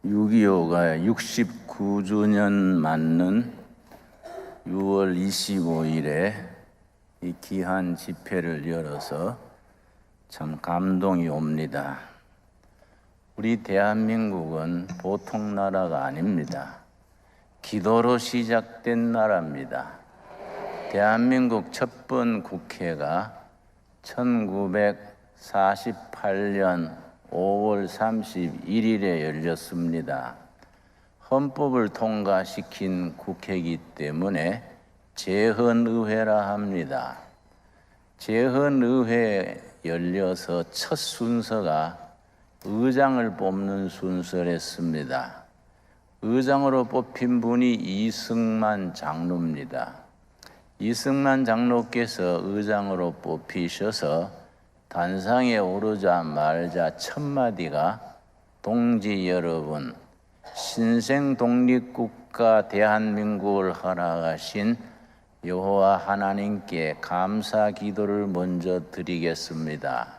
6.25가 69주년 맞는 6월 25일에 이 귀한 집회를 열어서 참 감동이 옵니다. 우리 대한민국은 보통 나라가 아닙니다. 기도로 시작된 나라입니다. 대한민국 첫 번 국회가 1948년 5월 31일에 열렸습니다. 헌법을 통과시킨 국회이기 때문에 제헌의회라 합니다. 제헌의회에 열려서 첫 순서가 의장을 뽑는 순서였습니다. 의장으로 뽑힌 분이 이승만 장로입니다. 이승만 장로께서 의장으로 뽑히셔서 단상에 오르자마자 첫 마디가 동지 여러분, 신생 독립국가 대한민국을 허락하신 여호와 하나님께 감사 기도를 먼저 드리겠습니다.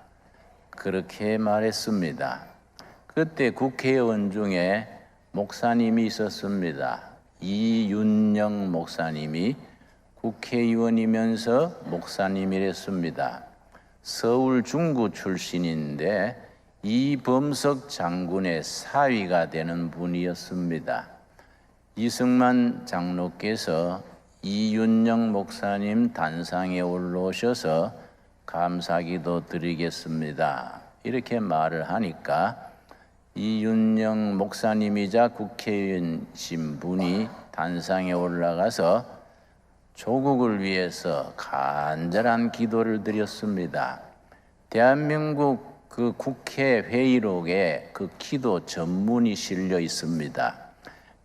그렇게 말했습니다. 그때 국회의원 중에 목사님이 있었습니다. 이윤영 목사님이 국회의원이면서 목사님이랬습니다. 서울 중구 출신인데 이범석 장군의 사위가 되는 분이었습니다. 이승만 장로께서 이윤영 목사님 단상에 올라오셔서 감사기도 드리겠습니다. 이렇게 말을 하니까 이윤영 목사님이자 국회의원이신 분이 단상에 올라가서 조국을 위해서 간절한 기도를 드렸습니다. 대한민국 그 국회 회의록에 그 기도 전문이 실려 있습니다.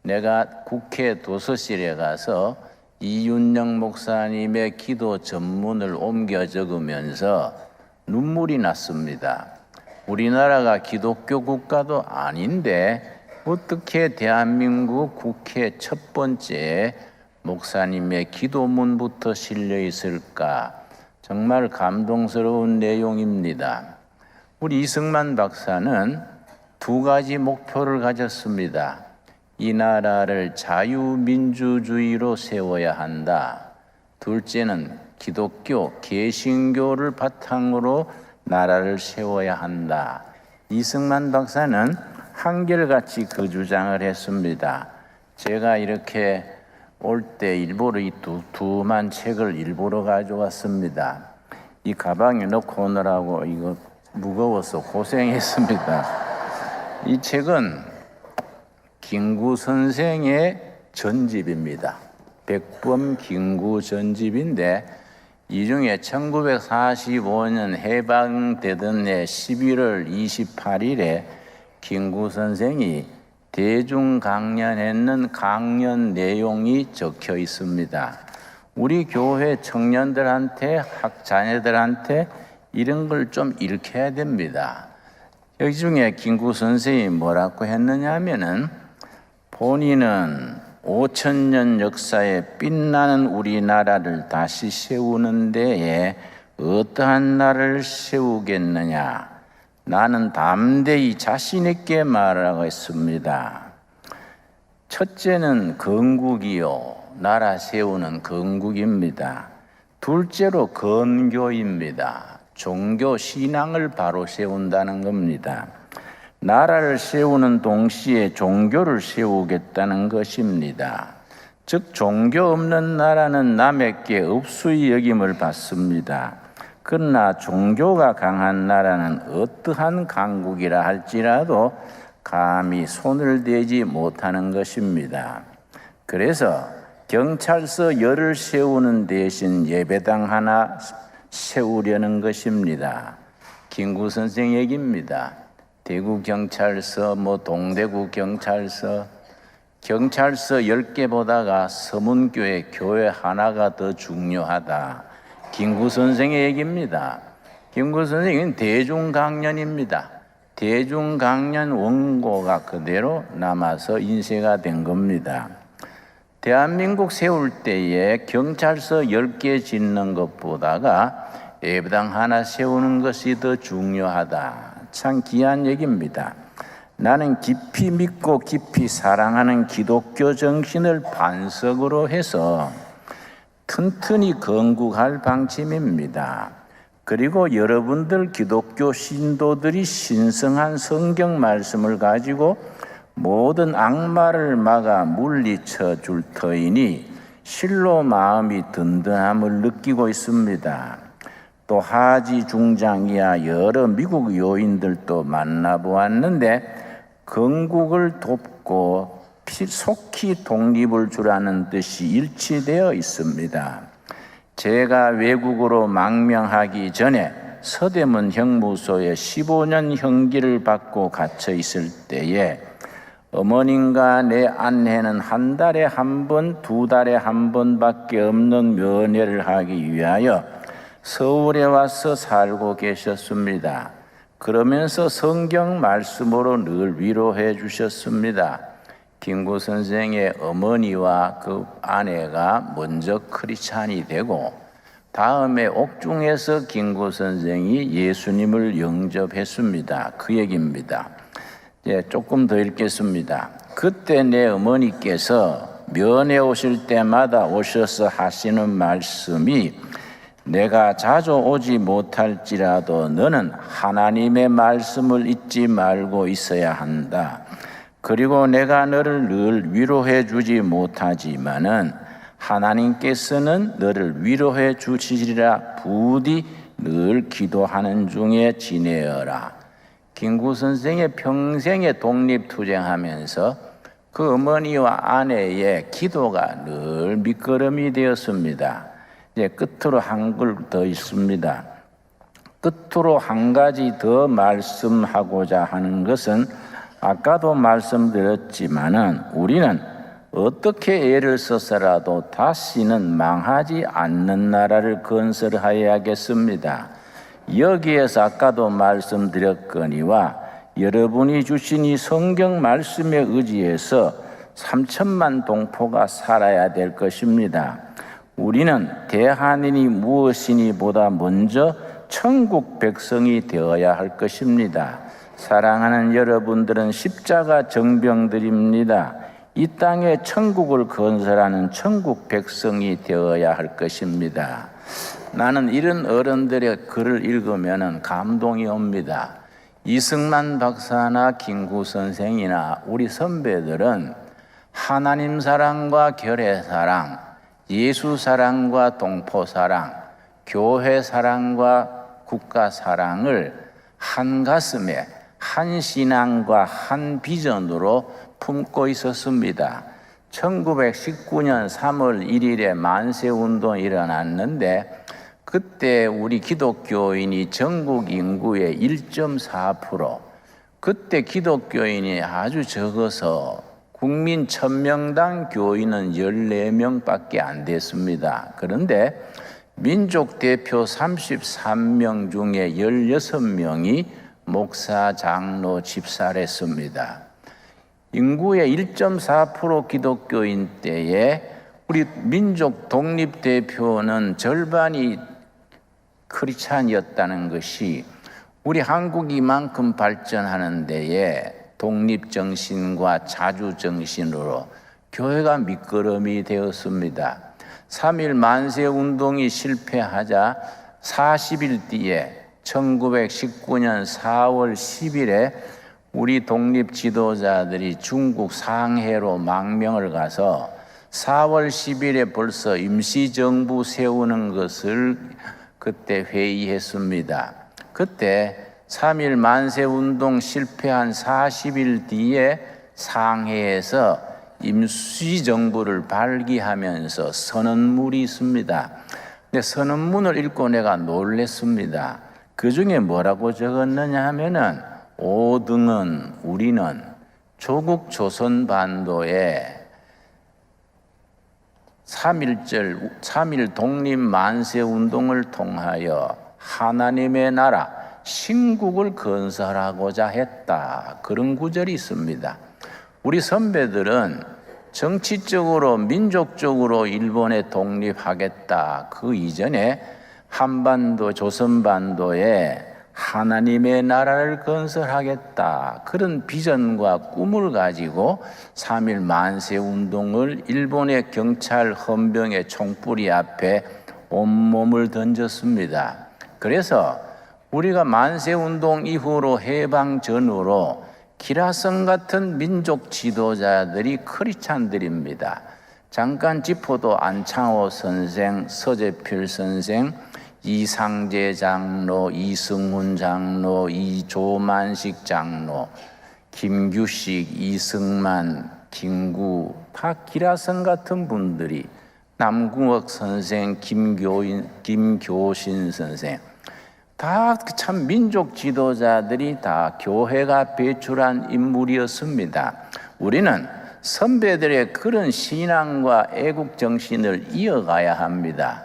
내가 국회 도서실에 가서 이윤영 목사님의 기도 전문을 옮겨 적으면서 눈물이 났습니다. 우리나라가 기독교 국가도 아닌데 어떻게 대한민국 국회 첫 번째 목사님의 기도문부터 실려 있을까? 정말 감동스러운 내용입니다. 우리 이승만 박사는 두 가지 목표를 가졌습니다. 이 나라를 자유민주주의로 세워야 한다. 둘째는 기독교, 개신교를 바탕으로 나라를 세워야 한다. 이승만 박사는 한결같이 그 주장을 했습니다. 제가 이렇게 올 때 일부러 이 두툼한 책을 일부러 가져왔습니다. 이 가방에 넣고 오느라고 이거 무거워서 고생했습니다. 이 책은 김구 선생의 전집입니다. 백범 김구 전집인데 이 중에 1945년 해방되던 해 11월 28일에 김구 선생이 대중 강연했는 강연 내용이 적혀 있습니다. 우리 교회 청년들한테, 학자녀들한테 이런 걸 좀 읽혀야 됩니다. 여기 중에 김구 선생이 뭐라고 했느냐 하면은 본인은 5,000년 역사에 빛나는 우리나라를 다시 세우는 데에 어떠한 나라를 세우겠느냐. 나는 담대히 자신 있게 말하고 있습니다. 첫째는 건국이요. 나라 세우는 건국입니다. 둘째로 건교입니다. 종교 신앙을 바로 세운다는 겁니다. 나라를 세우는 동시에 종교를 세우겠다는 것입니다. 즉 종교 없는 나라는 남에게 업수의 여김을 받습니다. 그러나 종교가 강한 나라는 어떠한 강국이라 할지라도 감히 손을 대지 못하는 것입니다. 그래서 경찰서 열을 세우는 대신 예배당 하나 세우려는 것입니다. 김구 선생 얘기입니다. 대구경찰서, 동대구경찰서, 경찰서 10개보다가 서문교회 교회 하나가 더 중요하다. 김구 선생의 얘기입니다. 김구 선생은 대중강연입니다. 대중강연 원고가 그대로 남아서 인쇄가 된 겁니다. 대한민국 세울 때에 경찰서 10개 짓는 것보다가 예배당 하나 세우는 것이 더 중요하다. 참 귀한 얘기입니다. 나는 깊이 믿고 깊이 사랑하는 기독교 정신을 반석으로 해서 튼튼히 건국할 방침입니다. 그리고 여러분들 기독교 신도들이 신성한 성경 말씀을 가지고 모든 악마를 막아 물리쳐 줄 터이니 실로 마음이 든든함을 느끼고 있습니다. 또 하지 중장이야 여러 미국 요인들도 만나보았는데 건국을 돕고 속히 독립을 주라는 뜻이 일치되어 있습니다. 제가 외국으로 망명하기 전에 서대문 형무소에 15년 형기를 받고 갇혀 있을 때에 어머님과 내 아내는 한 달에 한 번, 두 달에 한 번밖에 없는 면회를 하기 위하여 서울에 와서 살고 계셨습니다. 그러면서 성경 말씀으로 늘 위로해 주셨습니다. 김구 선생의 어머니와 그 아내가 먼저 크리스찬이 되고 다음에 옥중에서 김구 선생이 예수님을 영접했습니다. 그 얘기입니다. 조금 더 읽겠습니다. 그때 내 어머니께서 면회 오실 때마다 오셔서 하시는 말씀이 내가 자주 오지 못할지라도 너는 하나님의 말씀을 잊지 말고 있어야 한다. 그리고 내가 너를 늘 위로해 주지 못하지만은 하나님께서는 너를 위로해 주시리라 부디 늘 기도하는 중에 지내어라. 김구 선생의 평생에 독립투쟁하면서 그 어머니와 아내의 기도가 늘 밑거름이 되었습니다. 이제 끝으로 한 글 더 있습니다. 끝으로 한 가지 더 말씀하고자 하는 것은 아까도 말씀드렸지만은 우리는 어떻게 애를 써서라도 다시는 망하지 않는 나라를 건설하여야겠습니다. 여기에서 아까도 말씀드렸거니와 여러분이 주신 이 성경 말씀에 의지해서 3천만 동포가 살아야 될 것입니다. 우리는 대한민이 무엇이니 보다 먼저 천국 백성이 되어야 할 것입니다. 사랑하는 여러분들은 십자가 정병들입니다. 이 땅에 천국을 건설하는 천국 백성이 되어야 할 것입니다. 나는 이런 어른들의 글을 읽으면 감동이 옵니다. 이승만 박사나 김구 선생이나 우리 선배들은 하나님 사랑과 결의 사랑, 예수 사랑과 동포 사랑, 교회 사랑과 국가 사랑을 한 가슴에 한 신앙과 한 비전으로 품고 있었습니다. 1919년 3월 1일에 만세운동이 일어났는데 그때 우리 기독교인이 전국 인구의 1.4%, 그때 기독교인이 아주 적어서 국민 1000명당 교인은 14명밖에 안 됐습니다. 그런데 민족 대표 33명 중에 16명이 목사, 장로, 집사랬습니다. 인구의 1.4% 기독교인 때에 우리 민족 독립대표는 절반이 크리스찬이었다는 것이 우리 한국이 이만큼 발전하는 데에 독립정신과 자주정신으로 교회가 밑거름이 되었습니다. 3.1 만세운동이 실패하자 40일 뒤에 1919년 4월 10일에 우리 독립 지도자들이 중국 상해로 망명을 가서 4월 10일에 벌써 임시정부 세우는 것을 그때 회의했습니다. 그때 3.1 만세운동 실패한 40일 뒤에 상해에서 임시정부를 발기하면서 선언문이 있습니다. 근데 선언문을 읽고 내가 놀랐습니다. 그 중에 뭐라고 적었느냐 하면은 5등은 우리는 조국 조선반도에 3.1 독립 만세운동을 통하여 하나님의 나라 신국을 건설하고자 했다. 그런 구절이 있습니다. 우리 선배들은 정치적으로 민족적으로 일본에 독립하겠다. 그 이전에 한반도 조선반도에 하나님의 나라를 건설하겠다. 그런 비전과 꿈을 가지고 3.1 만세 운동을 일본의 경찰 헌병의 총부리 앞에 온몸을 던졌습니다. 그래서 우리가 만세 운동 이후로 해방 전후로 기라성 같은 민족 지도자들이 크리스찬들입니다. 잠깐 짚어도 안창호 선생, 서재필 선생, 이상재 장로, 이승훈 장로, 이조만식 장로, 김규식, 이승만, 김구, 다 기라성 같은 분들이, 남궁옥 선생, 김교신 선생, 다 참 민족 지도자들이 다 교회가 배출한 인물이었습니다. 우리는 선배들의 그런 신앙과 애국 정신을 이어가야 합니다.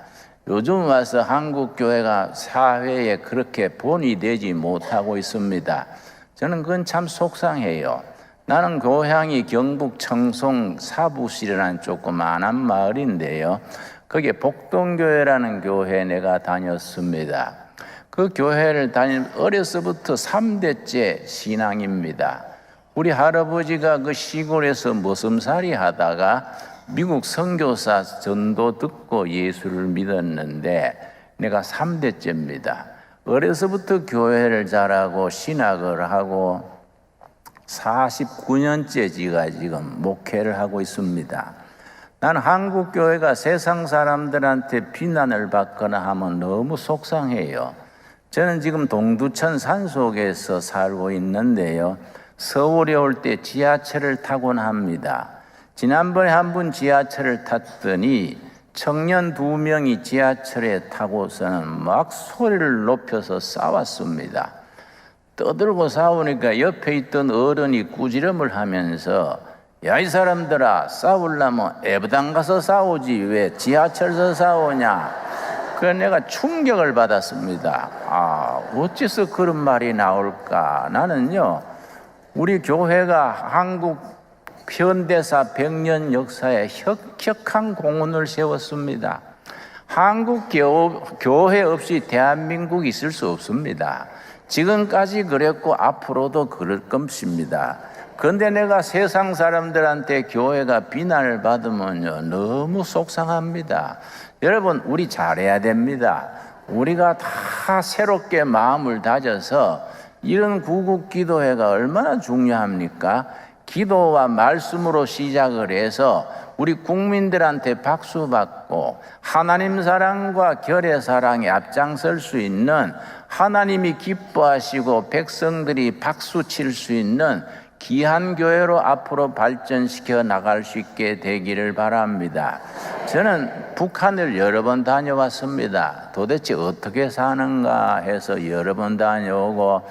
요즘 와서 한국 교회가 사회에 그렇게 본이 되지 못하고 있습니다. 저는 그건 참 속상해요. 나는 고향이 경북 청송 사부시라는 조그마한 마을인데요. 거기에 복동교회라는 교회에 내가 다녔습니다. 그 교회를 어려서부터 3대째 신앙입니다. 우리 할아버지가 그 시골에서 머슴살이 하다가 미국 선교사 전도 듣고 예수를 믿었는데 내가 3대째입니다. 어려서부터 교회를 잘하고 신학을 하고 49년째 지가 지금 목회를 하고 있습니다. 난 한국 교회가 세상 사람들한테 비난을 받거나 하면 너무 속상해요. 저는 지금 동두천 산속에서 살고 있는데요. 서울에 올 때 지하철을 타곤 합니다. 지난번에 한 분 지하철을 탔더니 청년 2명이 지하철에 타고서는 막 소리를 높여서 싸웠습니다. 떠들고 싸우니까 옆에 있던 어른이 꾸지람을 하면서 야, 이 사람들아, 싸우려면 애부당 가서 싸우지 왜 지하철에서 싸우냐. 그래서 내가 충격을 받았습니다. 어째서 그런 말이 나올까. 나는요, 우리 교회가 한국 현대사 100년 역사에 혁혁한 공헌을 세웠습니다. 한국 교회 없이 대한민국이 있을 수 없습니다. 지금까지 그랬고 앞으로도 그럴 것입니다. 그런데 내가 세상 사람들한테 교회가 비난을 받으면요, 너무 속상합니다. 여러분, 우리 잘해야 됩니다. 우리가 다 새롭게 마음을 다져서 이런 구국기도회가 얼마나 중요합니까? 기도와 말씀으로 시작을 해서 우리 국민들한테 박수 받고 하나님 사랑과 결의 사랑에 앞장설 수 있는, 하나님이 기뻐하시고 백성들이 박수 칠 수 있는 귀한 교회로 앞으로 발전시켜 나갈 수 있게 되기를 바랍니다. 저는 북한을 여러 번 다녀왔습니다. 도대체 어떻게 사는가 해서 여러 번 다녀오고,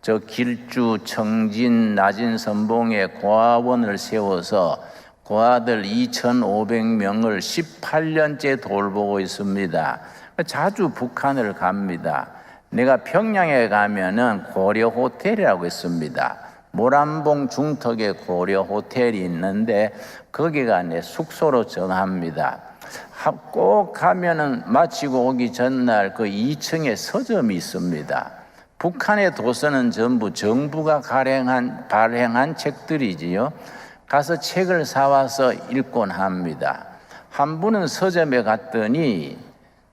저 길주, 청진, 낮은 선봉에 고아원을 세워서 고아들 2,500명을 18년째 돌보고 있습니다. 자주 북한을 갑니다. 내가 평양에 가면은 고려 호텔이라고 있습니다. 모란봉 중턱에 고려 호텔이 있는데 거기가 내 숙소로 정합니다. 꼭 가면은 마치고 오기 전날 그 2층에 서점이 있습니다. 북한의 도서는 전부 정부가 발행한 책들이지요. 가서 책을 사와서 읽곤 합니다. 한 분은 서점에 갔더니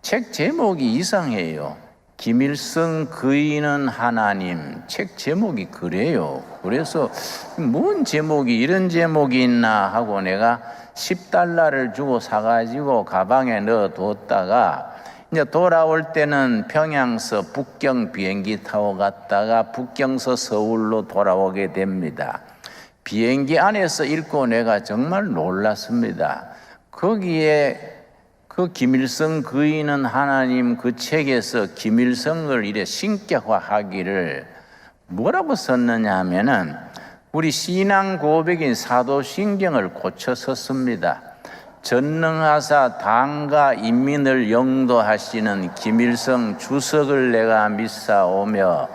책 제목이 이상해요. 김일성 그이는 하나님, 책 제목이 그래요. 그래서 뭔 제목이 이런 제목이 있나 하고 내가 $10를 주고 사가지고 가방에 넣어뒀다가 이제 돌아올 때는 평양서 북경 비행기 타고 갔다가 북경서 서울로 돌아오게 됩니다. 비행기 안에서 읽고 내가 정말 놀랐습니다. 거기에 그 김일성 그이는 하나님 그 책에서 김일성을 이래 신격화하기를 뭐라고 썼느냐 하면은 우리 신앙 고백인 사도신경을 고쳐 썼습니다. 전능하사 당과 인민을 영도하시는 김일성 주석을 내가 믿사오며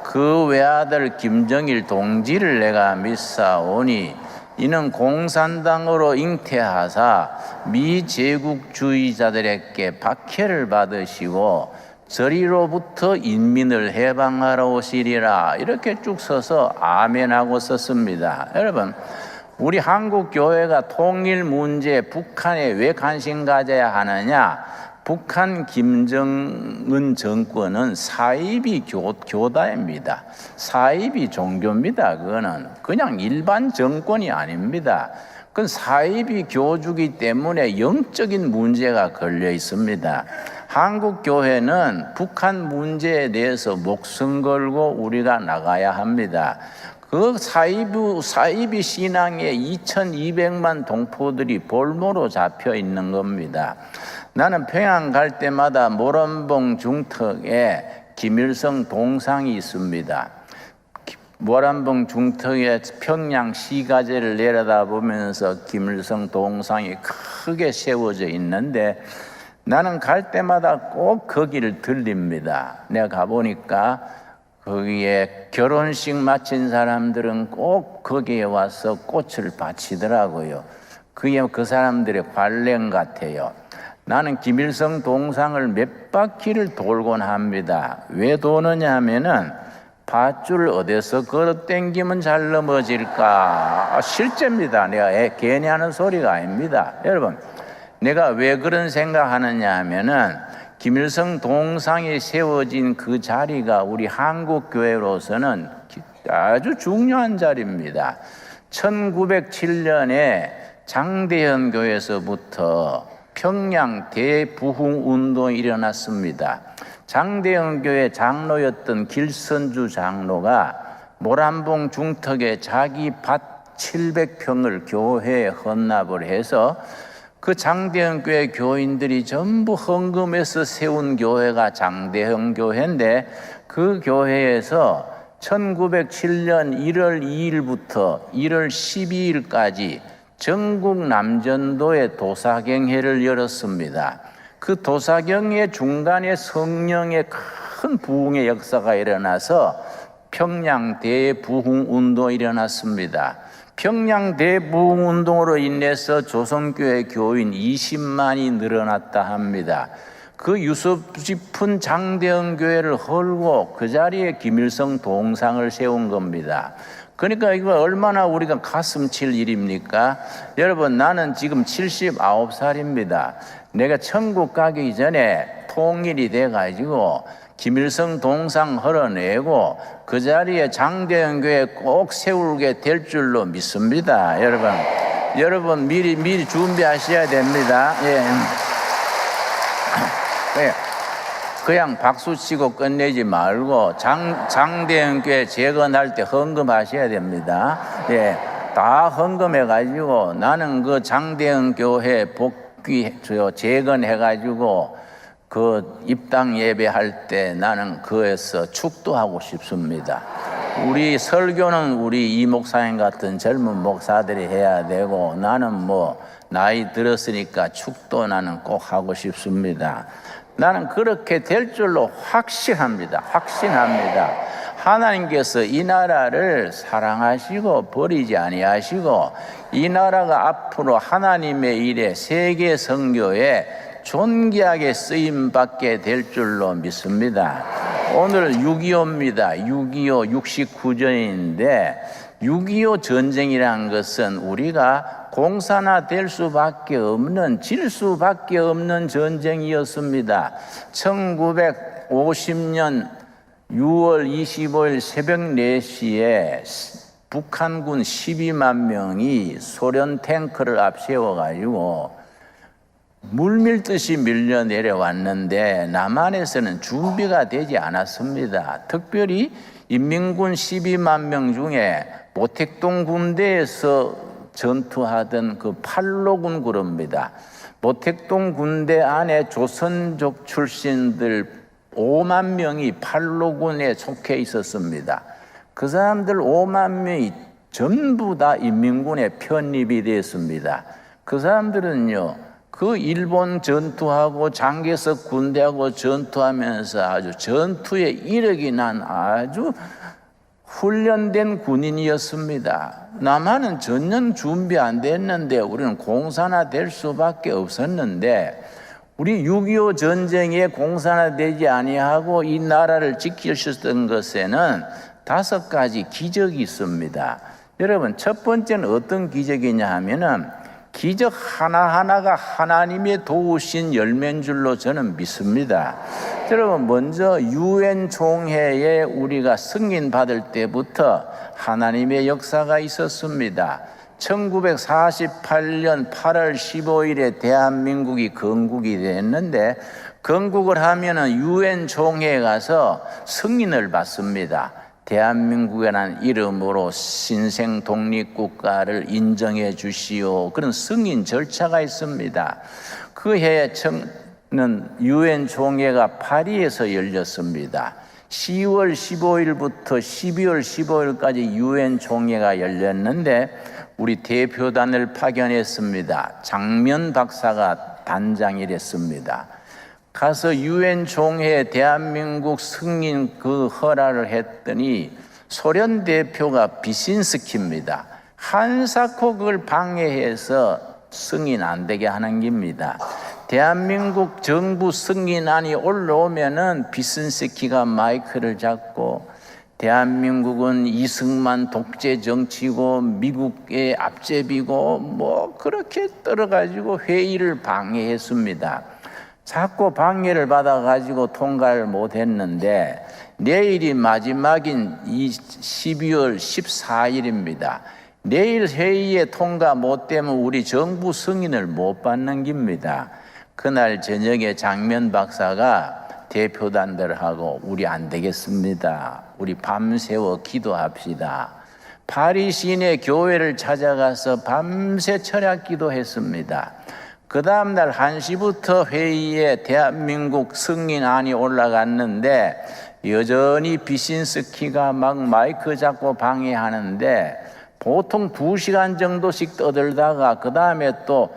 그 외아들 김정일 동지를 내가 믿사오니 이는 공산당으로 잉태하사 미제국주의자들에게 박해를 받으시고 저리로부터 인민을 해방하러 오시리라. 이렇게 쭉 써서 아멘하고 썼습니다. 여러분, 우리 한국 교회가 통일 문제, 북한에 왜 관심 가져야 하느냐? 북한 김정은 정권은 사이비 교다입니다. 사이비 종교입니다. 그거는 그냥 일반 정권이 아닙니다. 그건 사이비 교주기 때문에 영적인 문제가 걸려 있습니다. 한국 교회는 북한 문제에 대해서 목숨 걸고 우리가 나가야 합니다. 그 사이비 신앙에 2200만 동포들이 볼모로 잡혀 있는 겁니다. 나는 평양 갈 때마다 모란봉 중턱에 김일성 동상이 있습니다. 모란봉 중턱에 평양 시가제를 내려다보면서 김일성 동상이 크게 세워져 있는데 나는 갈 때마다 꼭 거기를 들립니다. 내가 가보니까 거기에 결혼식 마친 사람들은 꼭 거기에 와서 꽃을 바치더라고요. 그게 그 사람들의 관례 같아요. 나는 김일성 동상을 몇 바퀴를 돌곤 합니다. 왜 도느냐 하면은 밧줄 어디서 걸어 땡기면 잘 넘어질까? 실제입니다. 내가 괜히 하는 소리가 아닙니다. 여러분, 내가 왜 그런 생각하느냐 하면은 김일성 동상이 세워진 그 자리가 우리 한국교회로서는 아주 중요한 자리입니다. 1907년에 장대현 교회에서부터 평양 대부흥 운동이 일어났습니다. 장대현 교회 장로였던 길선주 장로가 모란봉 중턱에 자기 밭 700평을 교회에 헌납을 해서 그 장대현 교회 교인들이 전부 헌금해서 세운 교회가 장대현 교회인데 그 교회에서 1907년 1월 2일부터 1월 12일까지 전국 남전도에 도사경회를 열었습니다. 그 도사경회 중간에 성령의 큰 부흥의 역사가 일어나서 평양 대부흥 운동이 일어났습니다. 평양 대부흥 운동으로 인해서 조선교회 교인 20만이 늘어났다 합니다. 그 유서 깊은 장대현 교회를 헐고 그 자리에 김일성 동상을 세운 겁니다. 그러니까 이거 얼마나 우리가 가슴 칠 일입니까? 여러분, 나는 지금 79살입니다. 내가 천국 가기 전에 통일이 돼가지고 김일성 동상 헐어내고 그 자리에 장대현 교회 꼭 세우게 될 줄로 믿습니다. 여러분 미리 준비하셔야 됩니다. 예. 그냥 박수 치고 끝내지 말고 장대현 교회 재건할 때 헌금하셔야 됩니다. 예. 다 헌금해가지고 나는 그 장대현 교회 재건해가지고 그 입당 예배할 때 나는 그에서 축도하고 싶습니다. 우리 설교는 우리 이 목사님 같은 젊은 목사들이 해야 되고 나는 뭐 나이 들었으니까 축도 나는 꼭 하고 싶습니다. 나는 그렇게 될 줄로 확신합니다. 하나님께서 이 나라를 사랑하시고 버리지 아니하시고 이 나라가 앞으로 하나님의 일에 세계 선교에 존귀하게 쓰임받게 될 줄로 믿습니다. 오늘 6.25입니다. 6.25 69전인데 6.25 전쟁이라는 것은 우리가 공산화될 수밖에 없는, 질 수밖에 없는 전쟁이었습니다. 1950년 6월 25일 새벽 4시에 북한군 12만 명이 소련 탱크를 앞세워가지고 물밀듯이 밀려 내려왔는데 남한에서는 준비가 되지 않았습니다. 특별히 인민군 12만 명 중에 모택동 군대에서 전투하던 그 팔로군 그룹입니다. 모택동 군대 안에 조선족 출신들 5만 명이 팔로군에 속해 있었습니다. 그 사람들 5만 명이 전부 다 인민군에 편입이 됐습니다. 그 사람들은요, 그 일본 전투하고 장개석 군대하고 전투하면서 아주 전투에 이력이 난 아주 훈련된 군인이었습니다. 남한은 전혀 준비 안 됐는데 우리는 공산화될 수밖에 없었는데 우리 6.25 전쟁에 공산화되지 아니하고 이 나라를 지키셨던 것에는 5가지 기적이 있습니다. 여러분, 첫 번째는 어떤 기적이냐 하면은 기적 하나하나가 하나님의 도우신 열매인 줄로 저는 믿습니다. 여러분, 먼저 유엔 총회에 우리가 승인 받을 때부터 하나님의 역사가 있었습니다. 1948년 8월 15일에 대한민국이 건국이 됐는데, 건국을 하면은 유엔 총회에 가서 승인을 받습니다. 대한민국이라는 이름으로 신생 독립국가를 인정해 주시오. 그런 승인 절차가 있습니다. 그 해에 유엔 총회가 파리에서 열렸습니다. 10월 15일부터 12월 15일까지 유엔 총회가 열렸는데 우리 대표단을 파견했습니다. 장면 박사가 단장이랬습니다. 가서 유엔 총회에 대한민국 승인 그 허락을 했더니 소련 대표가 비신스키입니다. 한사코 그걸 방해해서 승인 안 되게 하는 겁니다. 대한민국 정부 승인안이 올라오면은 비신스키가 마이크를 잡고 대한민국은 이승만 독재 정치고 미국의 앞제비고 뭐 그렇게 떨어가지고 회의를 방해했습니다. 자꾸 방해를 받아가지고 통과를 못했는데 내일이 마지막인 12월 14일입니다. 내일 회의에 통과 못되면 우리 정부 승인을 못 받는 겁니다. 그날 저녁에 장면 박사가 대표단들하고 우리 안 되겠습니다. 우리 밤새워 기도합시다. 파리 시내 교회를 찾아가서 밤새 철야 기도했습니다. 그 다음날 1시부터 회의에 대한민국 승인안이 올라갔는데 여전히 비신스키가 막 마이크 잡고 방해하는데 보통 2시간 정도씩 떠들다가 그 다음에 또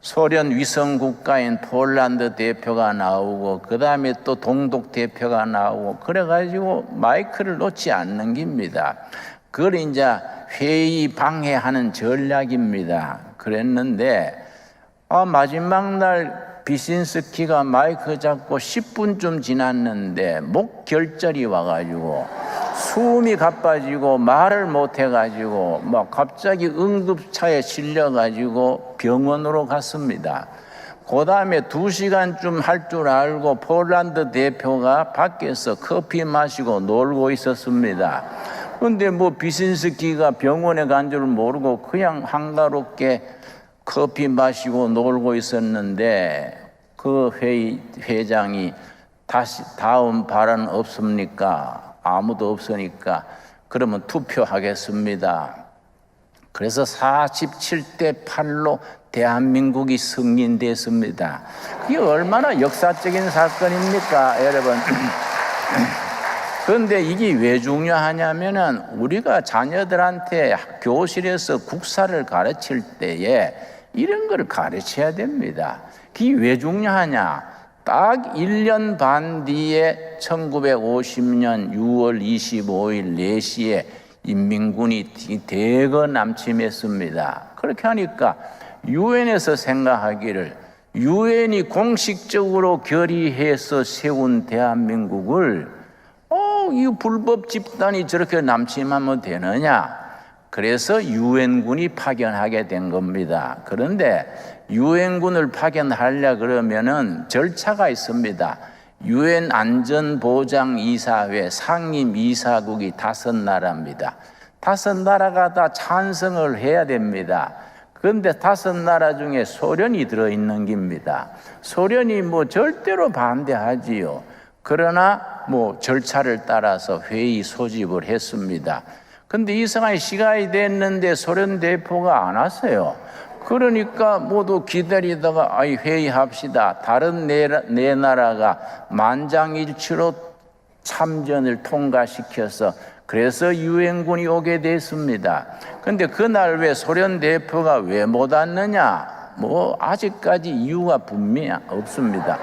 소련 위성국가인 폴란드 대표가 나오고 그 다음에 또 동독 대표가 나오고 그래가지고 마이크를 놓지 않는 겁니다. 그걸 이제 회의 방해하는 전략입니다. 그랬는데 마지막 날 비신스키가 마이크 잡고 10분쯤 지났는데 목 결절이 와가지고 숨이 가빠지고 말을 못 해가지고 막 갑자기 응급차에 실려가지고 병원으로 갔습니다. 그 다음에 2시간쯤 할 줄 알고 폴란드 대표가 밖에서 커피 마시고 놀고 있었습니다. 그런데 뭐 비신스키가 병원에 간 줄 모르고 그냥 한가롭게 커피 마시고 놀고 있었는데 그 회장이 다시 다음 발언 없습니까? 아무도 없으니까 그러면 투표하겠습니다. 그래서 47대 8로 대한민국이 승인됐습니다. 그게 얼마나 역사적인 사건입니까, 여러분? 그런데 이게 왜 중요하냐면은 우리가 자녀들한테 교실에서 국사를 가르칠 때에 이런 걸 가르쳐야 됩니다. 그게 왜 중요하냐? 딱 1년 반 뒤에 1950년 6월 25일 4시에 인민군이 대거 남침했습니다. 그렇게 하니까 유엔에서 생각하기를 유엔이 공식적으로 결의해서 세운 대한민국을 이 불법 집단이 저렇게 남침하면 되느냐? 그래서 유엔군이 파견하게 된 겁니다. 그런데 유엔군을 파견하려 그러면은 절차가 있습니다. 유엔 안전보장이사회 상임이사국이 5나라입니다. 5나라가 다 찬성을 해야 됩니다. 그런데 5나라 중에 소련이 들어있는 겁니다. 소련이 뭐 절대로 반대하지요. 그러나 뭐 절차를 따라서 회의 소집을 했습니다. 근데 이상하게 시간이 됐는데 소련 대표가 안 왔어요. 그러니까 모두 기다리다가 회의합시다. 다른 네 나라가 만장일치로 참전을 통과시켜서 그래서 유엔군이 오게 됐습니다. 근데 그날 왜 소련 대표가 왜 못 왔느냐? 뭐 아직까지 이유가 분명히 없습니다.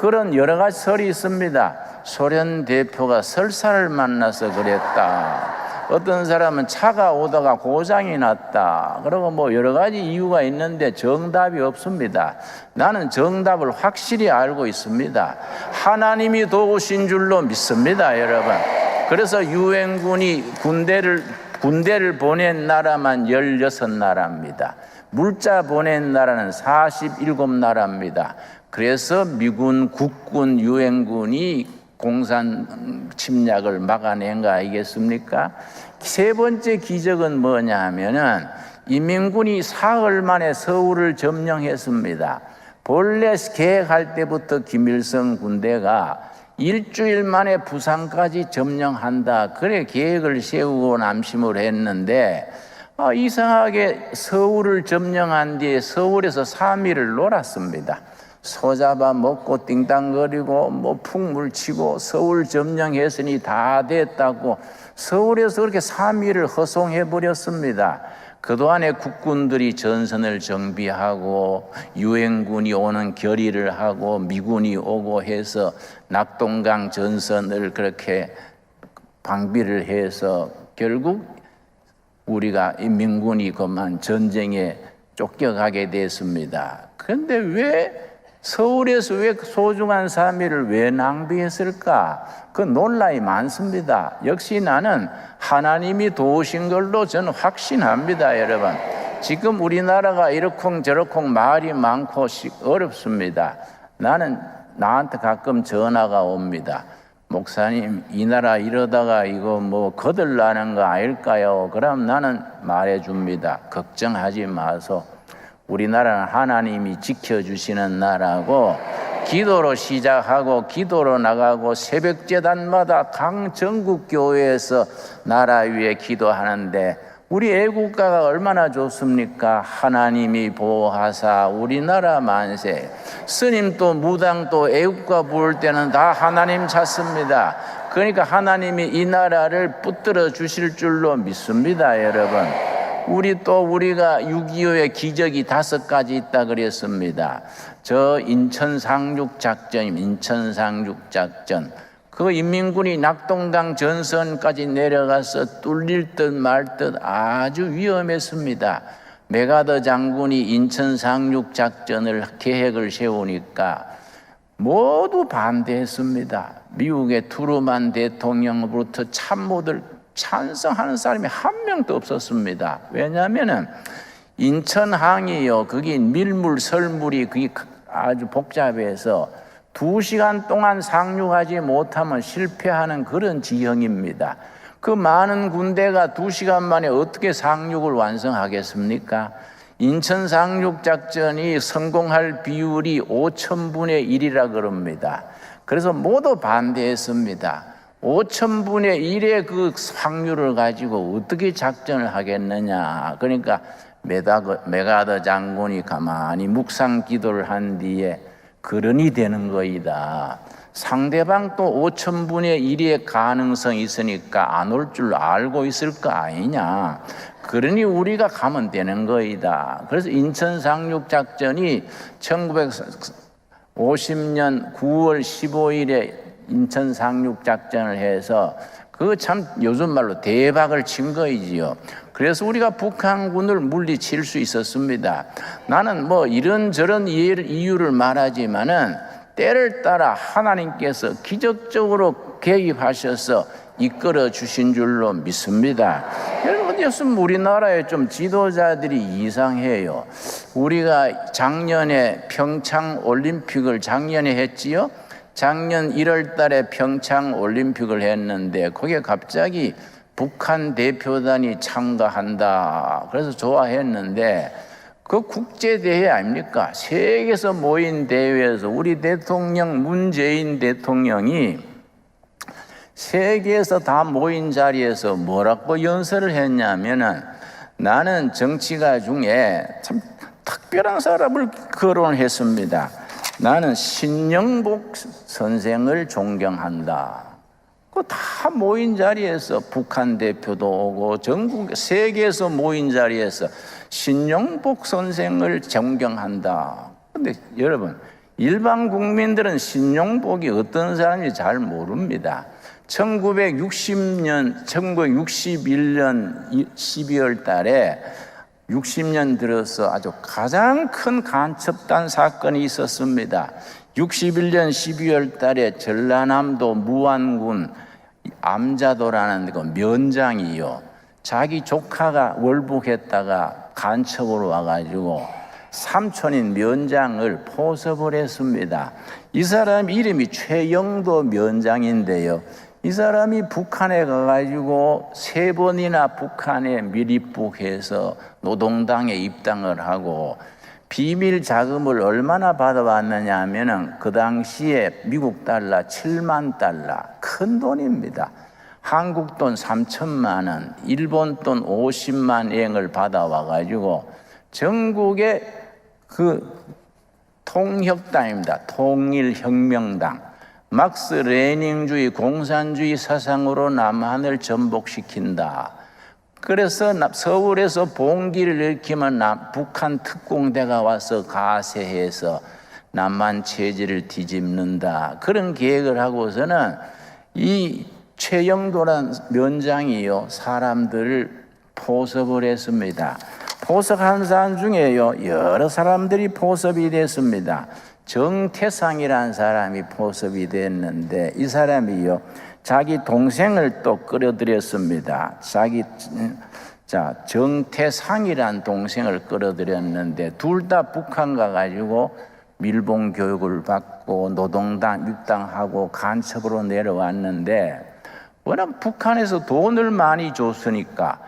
그런 여러 가지 설이 있습니다. 소련 대표가 설사를 만나서 그랬다. 어떤 사람은 차가 오다가 고장이 났다. 그리고 뭐 여러 가지 이유가 있는데 정답이 없습니다. 나는 정답을 확실히 알고 있습니다. 하나님이 도우신 줄로 믿습니다, 여러분. 그래서 유엔군이 군대를 보낸 나라만 16나라입니다. 물자 보낸 나라는 47나라입니다. 그래서 미군, 국군, 유엔군이 공산 침략을 막아낸 거 아니겠습니까? 세 번째 기적은 뭐냐 하면은 인민군이 사흘 만에 서울을 점령했습니다. 본래 계획할 때부터 김일성 군대가 일주일 만에 부산까지 점령한다. 그래 계획을 세우고 남심을 했는데 이상하게 서울을 점령한 뒤에 서울에서 3일을 놀았습니다. 소 잡아 먹고 띵땅거리고 뭐 풍물 치고 서울 점령했으니 다 됐다고 서울에서 그렇게 3일을 허송해 버렸습니다. 그동안에 국군들이 전선을 정비하고 유엔군이 오는 결의를 하고 미군이 오고 해서 낙동강 전선을 그렇게 방비를 해서 결국 우리가 인민군이 그만 전쟁에 쫓겨가게 됐습니다. 그런데 왜 서울에서 왜 소중한 3일을 왜 낭비했을까? 그 논란이 많습니다. 역시 나는 하나님이 도우신 걸로 저는 확신합니다, 여러분. 지금 우리나라가 이러쿵저러쿵 말이 많고 어렵습니다. 나한테 가끔 전화가 옵니다. 목사님, 이 나라 이러다가 이거 뭐 거들나는 거 아닐까요? 그럼 나는 말해줍니다. 걱정하지 마소. 우리나라는 하나님이 지켜주시는 나라고 기도로 시작하고 기도로 나가고 새벽제단마다 각 전국교회에서 나라 위에 기도하는데 우리 애국가가 얼마나 좋습니까? 하나님이 보호하사 우리나라 만세. 스님도 무당도 애국가 부를 때는 다 하나님 찾습니다. 그러니까 하나님이 이 나라를 붙들어 주실 줄로 믿습니다, 여러분. 우리가 6.25의 기적이 5가지 있다 그랬습니다. 저 인천 상륙작전, 그 인민군이 낙동강 전선까지 내려가서 뚫릴 듯 말 듯 아주 위험했습니다. 메가더 장군이 인천 상륙작전을 계획을 세우니까 모두 반대했습니다. 미국의 트루만 대통령으로부터 참모들 찬성하는 사람이 한 명도 없었습니다. 왜냐하면 인천항이요, 거기 밀물, 설물이 그게 아주 복잡해서 2시간 동안 상륙하지 못하면 실패하는 그런 지형입니다. 그 많은 군대가 2시간 만에 어떻게 상륙을 완성하겠습니까? 인천 상륙작전이 성공할 비율이 5,000분의 1이라 그럽니다. 그래서 모두 반대했습니다. 5,000분의 1의 그 확률을 가지고 어떻게 작전을 하겠느냐. 그러니까 메가더 장군이 가만히 묵상 기도를 한 뒤에 그런이 되는 거이다. 상대방도 5,000분의 1의 가능성이 있으니까 안 올 줄 알고 있을 거 아니냐. 그러니 우리가 가면 되는 거이다. 그래서 인천 상륙작전이 1950년 9월 15일에 인천 상륙작전을 해서 그거 참 요즘 말로 대박을 친 거이지요. 그래서 우리가 북한군을 물리칠 수 있었습니다. 나는 뭐 이런저런 이유를 말하지만은 때를 따라 하나님께서 기적적으로 개입하셔서 이끌어 주신 줄로 믿습니다. 여러분, 요즘 우리나라에 좀 지도자들이 이상해요. 우리가 작년에 평창 올림픽을 작년에 했지요. 작년 1월 달에 평창 올림픽을 했는데 거기에 갑자기 북한 대표단이 참가한다. 그래서 좋아했는데 그 국제대회 아닙니까? 세계에서 모인 대회에서 우리 대통령 문재인 대통령이 세계에서 다 모인 자리에서 뭐라고 연설을 했냐면은 나는 정치가 중에 참 특별한 사람을 거론했습니다. 나는 신영복 선생을 존경한다. 그 다 모인 자리에서 북한 대표도 오고 전국 세계에서 모인 자리에서 신영복 선생을 존경한다. 근데 여러분, 일반 국민들은 신영복이 어떤 사람인지 잘 모릅니다. 1961년 12월 달에 60년 들어서 아주 가장 큰 간첩단 사건이 있었습니다. 61년 12월 달에 전라남도 무안군 암자도라는 그 면장이요, 자기 조카가 월북했다가 간첩으로 와가지고 삼촌인 면장을 포섭을 했습니다. 이 사람 이름이 최영도 면장인데요, 이 사람이 북한에 가가지고 3번이나 북한에 밀입국해서 노동당에 입당을 하고 비밀 자금을 얼마나 받아왔느냐 하면은 그 당시에 미국 달러 7만 달러, 큰 돈입니다. 한국 돈 3천만 원, 일본 돈 50만 엔을 받아와가지고 전국에 그 통혁당입니다. 통일혁명당, 막스 레닌주의 공산주의 사상으로 남한을 전복시킨다. 그래서 서울에서 봉기를 일으키면 북한 특공대가 와서 가세해서 남한 체제를 뒤집는다. 그런 계획을 하고서는 이 최영도란 면장이요, 사람들을 포섭을 했습니다. 포섭한 사람 중에요, 여러 사람들이 포섭이 됐습니다. 정태상이라는 사람이 포섭이 됐는데, 이 사람이요, 자기 동생을 또 끌어들였습니다. 정태상이라는 동생을 끌어들였는데, 둘 다 북한 가가지고 밀봉 교육을 받고 노동당 입당하고 간첩으로 내려왔는데, 워낙 북한에서 돈을 많이 줬으니까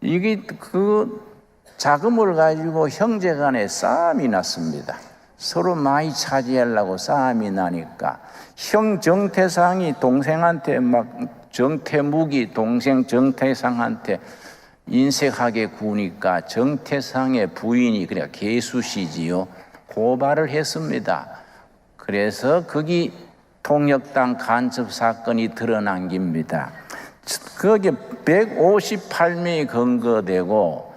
이게 그 자금을 가지고 형제간에 싸움이 났습니다. 서로 많이 차지하려고 싸움이 나니까 형 정태상이 동생한테 막 정태묵이 동생 정태상한테 인색하게 구니까 정태상의 부인이, 그러니까 개수씨지요, 고발을 했습니다. 그래서 거기 통역당 간첩 사건이 드러난 겁니다. 거기에 158명이 검거되고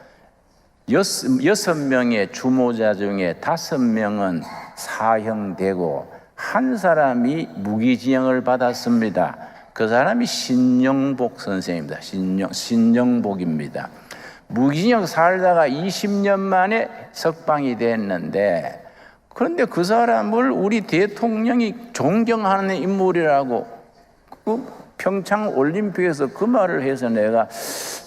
6명의 주모자 중에 5명은 사형되고 한 사람이 무기징역을 받았습니다. 그 사람이 신영복 선생입니다. 신영복입니다. 무기징역 살다가 20년 만에 석방이 됐는데, 그런데 그 사람을 우리 대통령이 존경하는 인물이라고 그 평창 올림픽에서 그 말을 해서 내가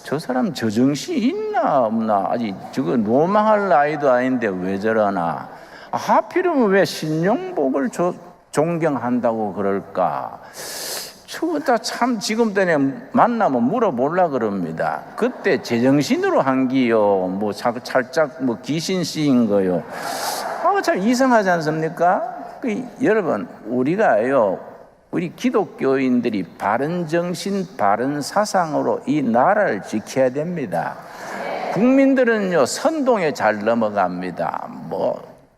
저 사람 저정신이 있나 없나, 아직 저거 노망할 나이도 아닌데 왜 저러나, 하필이면 왜 신영복을 존경한다고 그럴까. 저거 다 참 지금 때문에 만나면 물어보려고 그럽니다. 그때 제정신으로 한 기요, 뭐 살짝 뭐 귀신씨인 거요. 참 이상하지 않습니까? 여러분, 우리 기독교인들이 바른 정신, 바른 사상으로 이 나라를 지켜야 됩니다. 국민들은요, 선동에 잘 넘어갑니다.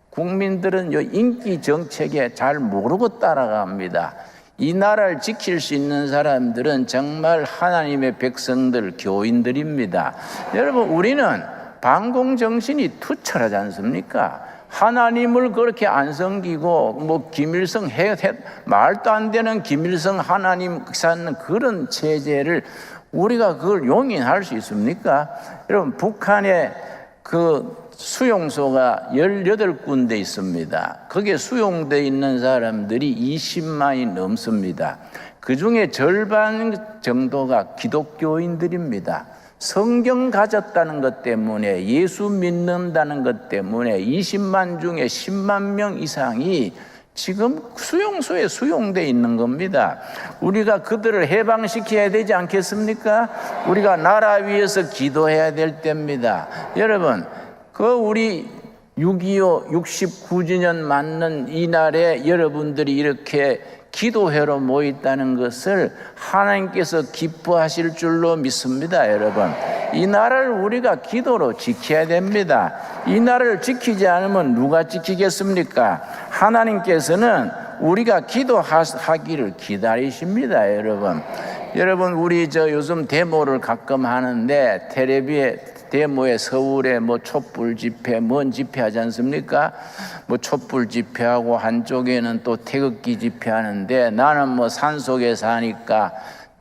국민들은요, 인기 정책에 잘 모르고 따라갑니다. 이 나라를 지킬 수 있는 사람들은 정말 하나님의 백성들, 교인들입니다. 여러분, 우리는 반공정신이 투철하지 않습니까? 하나님을 그렇게 안 섬기고 김일성 말도 안 되는 김일성 하나님 쌓는 그런 체제를 우리가 그걸 용인할 수 있습니까? 여러분, 북한에 그 수용소가 18군데 있습니다. 거기에 수용되어 있는 사람들이 20만이 넘습니다. 그 중에 절반 정도가 기독교인들입니다. 성경 가졌다는 것 때문에, 예수 믿는다는 것 때문에 20만 중에 10만 명 이상이 지금 수용소에 수용되어 있는 겁니다. 우리가 그들을 해방시켜야 되지 않겠습니까? 우리가 나라 위해서 기도해야 될 때입니다. 여러분, 우리 6.25 69주년 맞는 이날에 여러분들이 이렇게 기도회로 모였다는 것을 하나님께서 기뻐하실 줄로 믿습니다. 여러분, 이 나라를 우리가 기도로 지켜야 됩니다. 이 나라를 지키지 않으면 누가 지키겠습니까? 하나님께서는 우리가 기도하기를 기다리십니다. 여러분, 우리 요즘 데모를 가끔 하는데, 텔레비에 데모에 서울에 촛불 집회, 뭔 집회 하지 않습니까? 촛불 집회하고 한쪽에는 또 태극기 집회하는데, 나는 산속에 사니까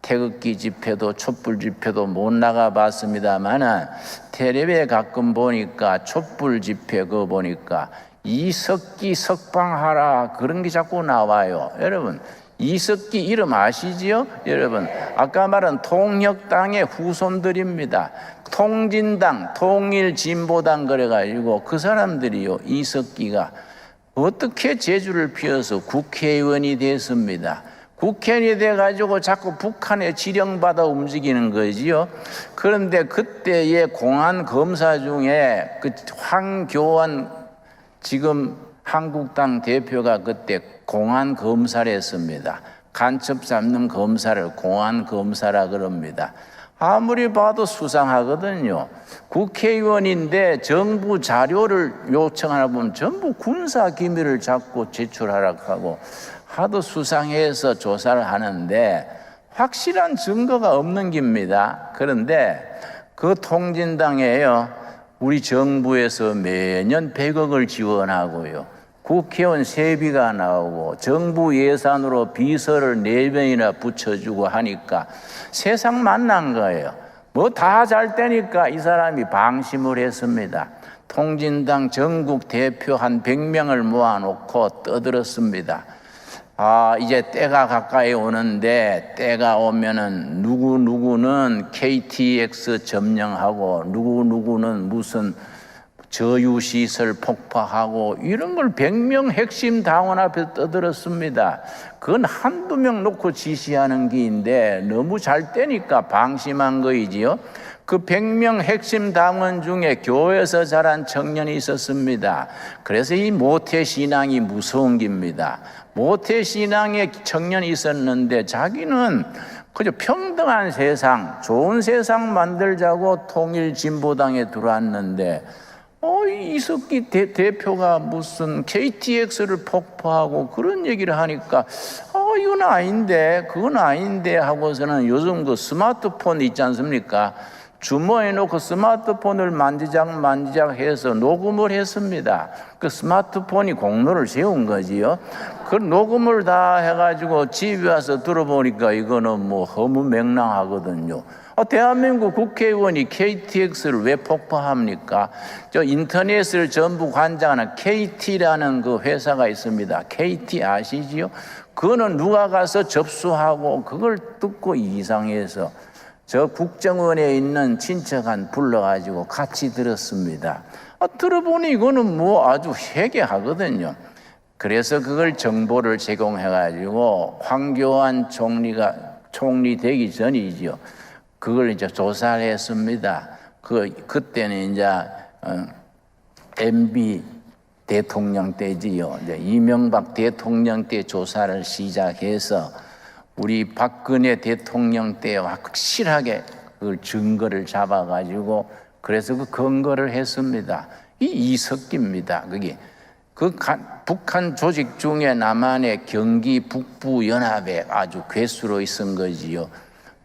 태극기 집회도 촛불 집회도 못 나가봤습니다만은 텔레비에 가끔 보니까 촛불 집회 그거 보니까 이석기 석방하라 그런 게 자꾸 나와요. 여러분 이석기 이름 아시지요? 여러분 아까 말한 통역당의 후손들입니다. 통진당, 통일진보당 그래가지고 그 사람들이요 이석기가 어떻게 재주를 피워서 국회의원이 됐습니다. 국회의원이 돼가지고 자꾸 북한에 지령받아 움직이는 거지요. 그런데 그때의 공안 검사 중에 그 황교안 지금 한국당 대표가 그때 공안 검사를 했습니다. 간첩 잡는 검사를 공안 검사라 그럽니다. 아무리 봐도 수상하거든요. 국회의원인데 정부 자료를 요청하나 보면 전부 군사 기밀을 잡고 제출하라고 하고 하도 수상해서 조사를 하는데 확실한 증거가 없는 겁니다. 그런데 그 통진당에요 우리 정부에서 매년 100억을 지원하고요 국회의원 세비가 나오고 정부 예산으로 비서를 4명이나 붙여주고 하니까 세상 만난 거예요. 뭐 다 잘 되니까 이 사람이 방심을 했습니다. 통진당 전국 대표 한 100명을 모아놓고 떠들었습니다. 이제 때가 가까이 오는데 때가 오면은 누구누구는 KTX 점령하고 누구누구는 무슨 저유시설 폭파하고 이런 걸 100명 핵심 당원 앞에 떠들었습니다. 그건 한두 명 놓고 지시하는 게인데 너무 잘 되니까 방심한 거이지요. 그 100명 핵심 당원 중에 교회에서 자란 청년이 있었습니다. 그래서 이 모태신앙이 무서운 겁니다. 모태신앙의 청년이 있었는데 자기는 그저 평등한 세상, 좋은 세상 만들자고 통일진보당에 들어왔는데 이석기 대표가 무슨 KTX를 폭파하고 그런 얘기를 하니까 이건 아닌데 그건 아닌데 하고서는 요즘 그 스마트폰 있지 않습니까? 주머니에 놓고 스마트폰을 만지작 해서 녹음을 했습니다. 그 스마트폰이 공로를 세운 거지요. 그 녹음을 다 해가지고 집에 와서 들어보니까 이거는 뭐 허무맹랑하거든요. 대한민국 국회의원이 KTX를 왜 폭파합니까? 저 인터넷을 전부 관장하는 KT라는 그 회사가 있습니다. KT 아시지요? 그거는 누가 가서 접수하고 그걸 듣고 이상해서 저 국정원에 있는 친척한 불러가지고 같이 들었습니다. 들어보니 이거는 뭐 아주 회개하거든요. 그래서 그걸 정보를 제공해가지고 황교안 총리 되기 전이지요. 그걸 이제 조사를 했습니다. 그때는 이제 MB 대통령 때지요. 이제 이명박 대통령 때 조사를 시작해서 우리 박근혜 대통령 때 확실하게 그 증거를 잡아가지고 그래서 그 근거를 했습니다. 이 이석기입니다. 그게 북한 조직 중에 남한의 경기 북부 연합에 아주 괴수로 있은 거지요.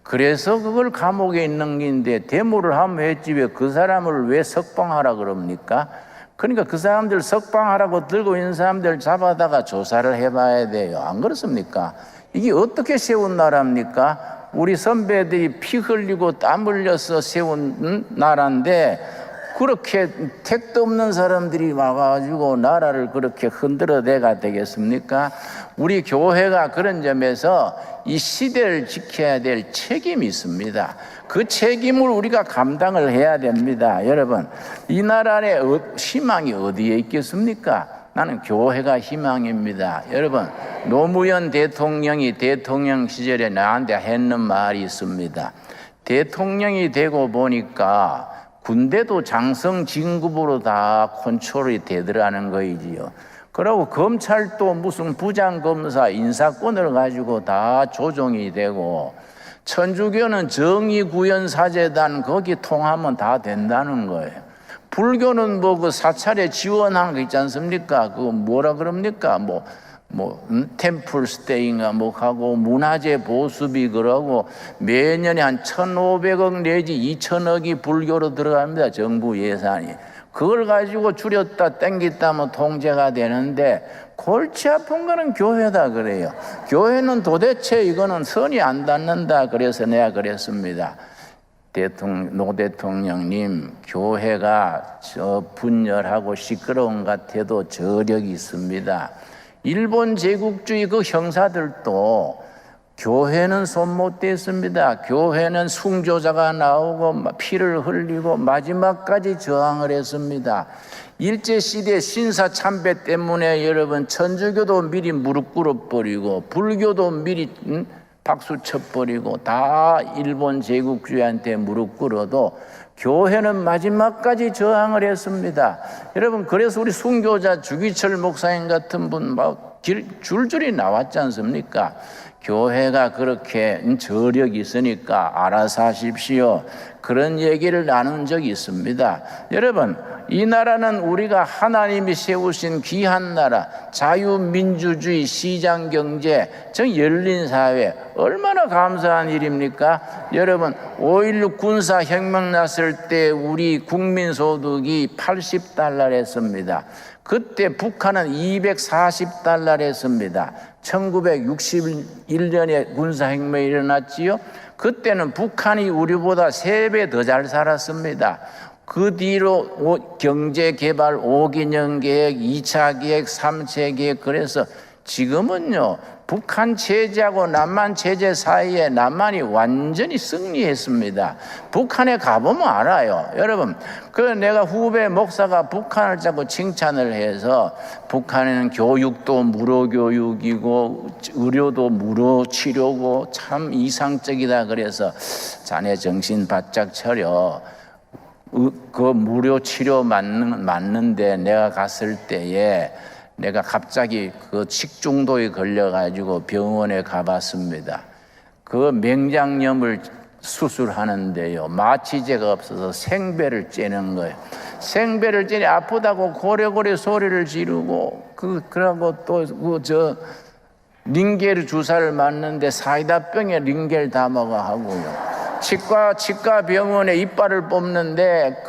그래서 그걸 감옥에 있는 게인데 데모를 하면 했지 왜 그 사람을 왜 석방하라 그럽니까? 그러니까 그 사람들 석방하라고 들고 있는 사람들 잡아다가 조사를 해봐야 돼요. 안 그렇습니까? 이게 어떻게 세운 나라입니까? 우리 선배들이 피 흘리고 땀 흘려서 세운 나라인데 그렇게 택도 없는 사람들이 와가지고 나라를 그렇게 흔들어대가 되겠습니까? 우리 교회가 그런 점에서 이 시대를 지켜야 될 책임이 있습니다. 그 책임을 우리가 감당을 해야 됩니다. 여러분, 이 나라의 희망이 어디에 있겠습니까? 나는 교회가 희망입니다. 여러분, 노무현 대통령이 대통령 시절에 나한테 했는 말이 있습니다. 대통령이 되고 보니까 군대도 장성 진급으로 다 컨트롤이 되더라는 거이지요. 그리고 검찰도 무슨 부장검사 인사권을 가지고 다 조정이 되고 천주교는 정의구현사재단 거기 통하면 다 된다는 거예요. 불교는 뭐 그 사찰에 지원하는 거 있지 않습니까? 그거 뭐라 그럽니까? 템플 스테이인가 뭐 하고 문화재 보수비 그러고 매년에 한 1,500억 내지 2,000억이 불교로 들어갑니다. 정부 예산이. 그걸 가지고 줄였다 땡겼다 하면 통제가 되는데 골치 아픈 거는 교회다 그래요. 교회는 도대체 이거는 선이 안 닿는다. 그래서 내가 그랬습니다. 노 대통령님, 교회가 분열하고 시끄러운 것 같아도 저력이 있습니다. 일본 제국주의 그 형사들도 교회는 손 못 댔습니다. 교회는 숭조자가 나오고 피를 흘리고 마지막까지 저항을 했습니다. 일제시대 신사참배 때문에 여러분 천주교도 미리 무릎 꿇어버리고 불교도 미리 박수 쳐버리고 다 일본 제국주의한테 무릎 꿇어도 교회는 마지막까지 저항을 했습니다. 여러분, 그래서 우리 순교자 주기철 목사님 같은 분 막 줄줄이 나왔지 않습니까? 교회가 그렇게 저력이 있으니까 알아서 하십시오. 그런 얘기를 나눈 적이 있습니다. 여러분, 이 나라는 우리가 하나님이 세우신 귀한 나라, 자유민주주의, 시장경제, 즉 열린 사회, 얼마나 감사한 일입니까? 여러분, 5.16 군사혁명 났을 때 우리 국민소득이 80달러랬습니다. 그때 북한은 240달러랬습니다. 1961년에 군사혁명이 일어났지요. 그때는 북한이 우리보다 3배 더 잘 살았습니다. 그 뒤로 경제개발 5개년 계획, 2차 계획, 3차 계획, 그래서 지금은요, 북한 체제하고 남한 체제 사이에 남한이 완전히 승리했습니다. 북한에 가보면 알아요. 여러분, 내가 후배 목사가 북한을 자꾸 칭찬을 해서 북한에는 교육도 무료 교육이고 의료도 무료 치료고 참 이상적이다. 그래서 자네 정신 바짝 차려. 그 무료 치료 맞는데 내가 갔을 때에 내가 갑자기 그 식중독에 걸려가지고 병원에 가봤습니다. 그 맹장염을 수술하는데요, 마취제가 없어서 생배를 째는 거예요. 생배를 째니 아프다고 고래고래 소리를 지르고 그러고 또 링겔 주사를 맞는데 사이다병에 링겔 담아가 하고요. 치과 병원에 이빨을 뽑는데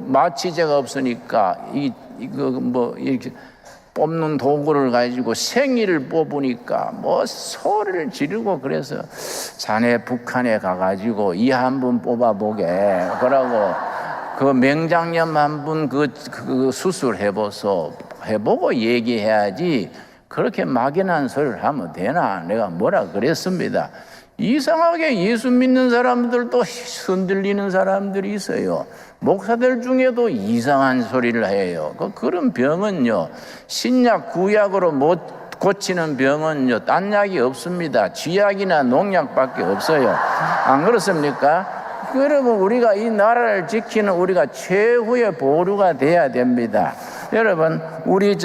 마취제가 없으니까 이렇게 뽑는 도구를 가지고 생이를 뽑으니까 소리를 지르고, 그래서 자네 북한에 가가지고 이 한 분 뽑아보게 그러고 그 맹장염 한 분 그 수술 해보고 얘기해야지 그렇게 막연한 소리를 하면 되나. 내가 뭐라 그랬습니다. 이상하게 예수 믿는 사람들도 흔들리는 사람들이 있어요. 목사들 중에도 이상한 소리를 해요. 그런 병은요, 신약 구약으로 못 고치는 병은요, 딴 약이 없습니다. 쥐약이나 농약밖에 없어요. 안 그렇습니까? 여러분, 우리가 이 나라를 지키는 우리가 최후의 보루가 돼야 됩니다. 여러분, 우리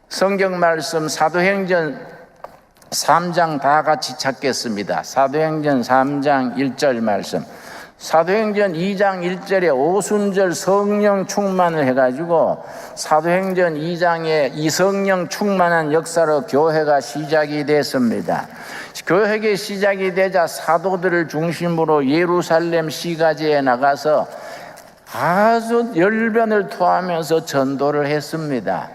성경 말씀 사도행전 3장 다 같이 찾겠습니다. 사도행전 3장 1절 말씀. 사도행전 2장 1절에 오순절 성령 충만을 해가지고 사도행전 2장에 이 성령 충만한 역사로 교회가 시작이 됐습니다. 교회가 시작이 되자 사도들을 중심으로 예루살렘 시가지에 나가서 아주 열변을 토하면서 전도를 했습니다.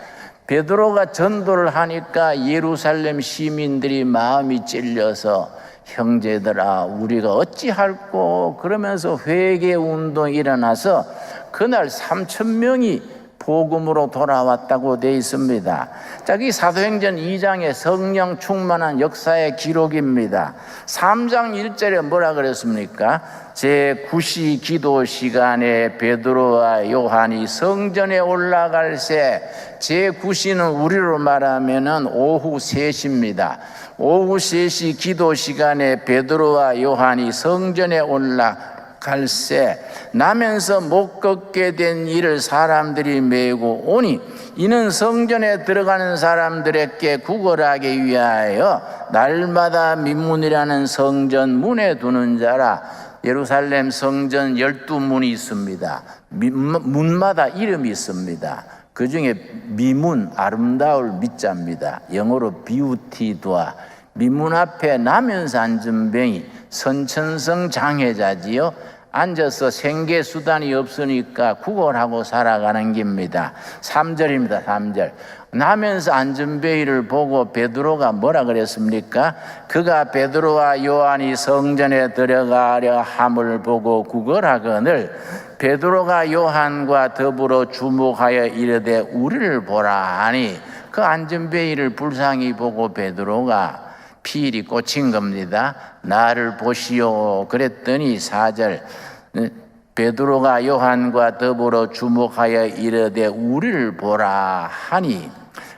베드로가 전도를 하니까 예루살렘 시민들이 마음이 찔려서 형제들아 우리가 어찌할꼬 그러면서 회개 운동이 일어나서 그날 3,000명이 복음으로 돌아왔다고 되어 있습니다. 자, 이 사도행전 2장의 성령 충만한 역사의 기록입니다. 3장 1절에 뭐라 그랬습니까? 제9시 기도 시간에 베드로와 요한이 성전에 올라갈새, 제9시는 우리로 말하면 오후 3시입니다. 오후 3시 기도 시간에 베드로와 요한이 성전에 올라갈새 나면서 못 걷게 된 이를 사람들이 메고 오니 이는 성전에 들어가는 사람들에게 구걸하기 위하여 날마다 민문이라는 성전 문에 두는 자라. 예루살렘 성전 12문이 있습니다. 문마다 이름이 있습니다. 그 중에 미문, 아름다울 미자입니다. 영어로 beauty door. 미문 앞에 나면서 앉은 병이 선천성 장애자지요. 앉아서 생계 수단이 없으니까 구걸하고 살아가는 겁니다. 3절입니다. 3절. 나면서 안전베이를 보고 베드로가 뭐라 그랬습니까? 그가 베드로와 요한이 성전에 들어가려 함을 보고 구걸하거늘 베드로가 요한과 더불어 주목하여 이르되 우리를 보라 하니 그 안전베이를 불쌍히 보고 베드로가 필이 꽂힌 겁니다. 나를 보시오 그랬더니 4절 베드로가 요한과 더불어 주목하여 이르되 우리를 보라 하니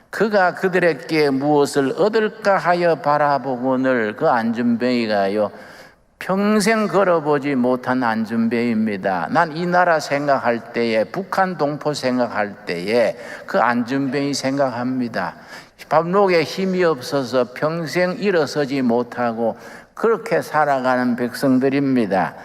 그가 그들에게 무엇을 얻을까 하여 바라보고늘 그 안전뱅이가요 평생 걸어보지 못한 안전뱅이입니다. 난 이 나라 생각할 때에 북한 동포 생각할 때에 그 안전뱅이 생각합니다. 밥록에 힘이 없어서 평생 일어서지 못하고 그렇게 살아가는 백성들입니다.